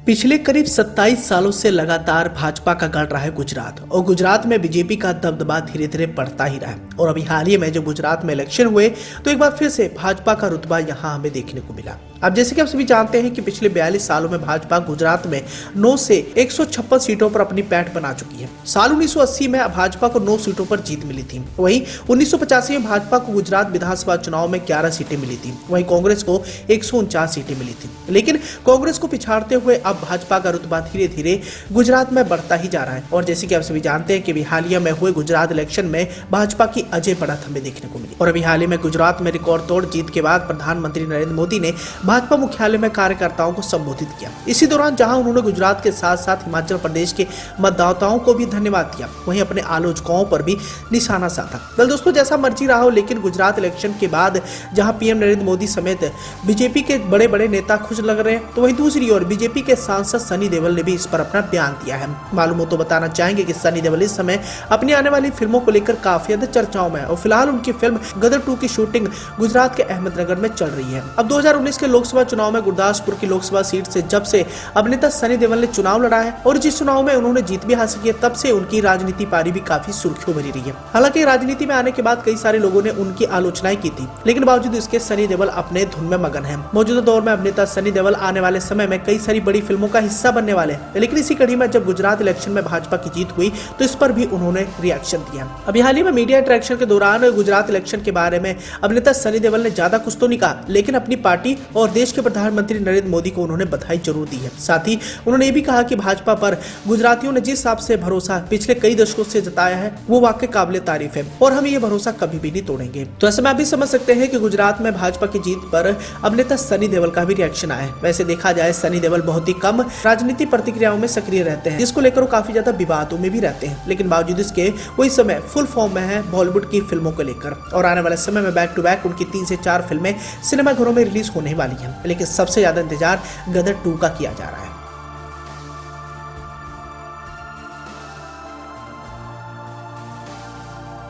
पिछले करीब 27 सालों से लगातार भाजपा का गढ़ रहा है गुजरात, और गुजरात में बीजेपी का दबदबा धीरे धीरे बढ़ता ही रहा है। और अभी हाल ही में जब गुजरात में इलेक्शन हुए तो एक बार फिर से भाजपा का रुतबा यहां हमें देखने को मिला। अब जैसे कि आप सभी जानते हैं कि पिछले 42 सालों में भाजपा गुजरात में 9 से 156 सीटों पर अपनी पैठ बना चुकी है। साल 1980 में भाजपा को 9 सीटों पर जीत मिली थी। वहीं 1985 में भाजपा को गुजरात विधानसभा चुनाव में 11 सीटें मिली थी। वहीं कांग्रेस को 149 सीटें मिली थी। लेकिन कांग्रेस को पिछाड़ते हुए अब भाजपा का रुतबा धीरे धीरे गुजरात में बढ़ता ही जा रहा है। और जैसे कि आप सभी जानते हैं कि हालिया में हुए गुजरात इलेक्शन में भाजपा की अजय बढ़त हमें देखने को मिली। और अभी हाल ही में गुजरात में रिकॉर्ड तोड़ जीत के बाद प्रधानमंत्री नरेंद्र मोदी ने भाजपा मुख्यालय में कार्यकर्ताओं को संबोधित किया। इसी दौरान जहां उन्होंने गुजरात के साथ साथ हिमाचल प्रदेश के मतदाताओं को भी धन्यवाद दिया, वहीं अपने आलोचकों पर भी निशाना साधा। वेल दोस्तों, जैसा मर्जी रहा हो, लेकिन गुजरात इलेक्शन के बाद जहां पीएम नरेंद्र मोदी समेत बीजेपी के बड़े बड़े नेता खुश लग रहे हैं, तो वहीं दूसरी ओर बीजेपी के सांसद सनी देओल ने भी इस पर अपना बयान दिया है। मालूम हो तो बताना चाहेंगे कि सनी देओल इस समय अपनी आने वाली फिल्मों को लेकर काफी ज्यादा चर्चाओं में है और फिलहाल उनकी फिल्म गदर 2 की शूटिंग गुजरात के अहमदनगर में चल रही है। अब 2019 के लोकसभा चुनाव में गुरदासपुर की लोकसभा सीट से जब से अभिनेता सनी देओल ने चुनाव लड़ा है और जिस चुनाव में उन्होंने जीत भी हासिल की है, तब से उनकी राजनीति पारी भी काफी सुर्खियों भरी रही है। हालांकि राजनीति में आने के बाद कई सारे लोगों ने उनकी आलोचनाएं की थी, लेकिन बावजूद इसके सनी देओल अपने धुन में मगन है। मौजूदा दौर में अभिनेता सनी देओल आने वाले समय में कई सारी बड़ी फिल्मों का हिस्सा बनने वाले हैं। लेकिन इसी कड़ी में जब गुजरात इलेक्शन में भाजपा की जीत हुई तो इस पर भी उन्होंने रिएक्शन दिया। अभी हाल ही में मीडिया इंटरेक्शन के दौरान गुजरात इलेक्शन के बारे में अभिनेता सनी देओल ने ज्यादा कुछ तो नहीं कहा, लेकिन अपनी पार्टी और देश के प्रधानमंत्री नरेंद्र मोदी को उन्होंने बधाई जरूर दी है। साथ ही उन्होंने ये भी कहा कि भाजपा पर गुजरातियों ने जिस हिसाब से भरोसा पिछले कई दशकों से जताया है वो वाकई काबिले तारीफ है और हम ये भरोसा कभी भी नहीं तोड़ेंगे। तो ऐसे में आप भी समझ सकते हैं कि गुजरात में भाजपा की जीत पर अभिनेता सनी देओल का भी रिएक्शन आया है। वैसे देखा जाए सनी देओल बहुत ही कम राजनीतिक प्रतिक्रियाओं में सक्रिय रहते हैं, जिसको लेकर वो काफी ज्यादा विवादों में भी रहते हैं, लेकिन बावजूद इसके वो इस समय फुल फॉर्म में है बॉलीवुड की फिल्मों को लेकर। और आने वाले समय में बैक टू बैक उनकी 3 से 4 फिल्में सिनेमाघरों में रिलीज होने वाली है। लेकिन सबसे ज्यादा इंतजार गदर 2 का किया जा रहा है।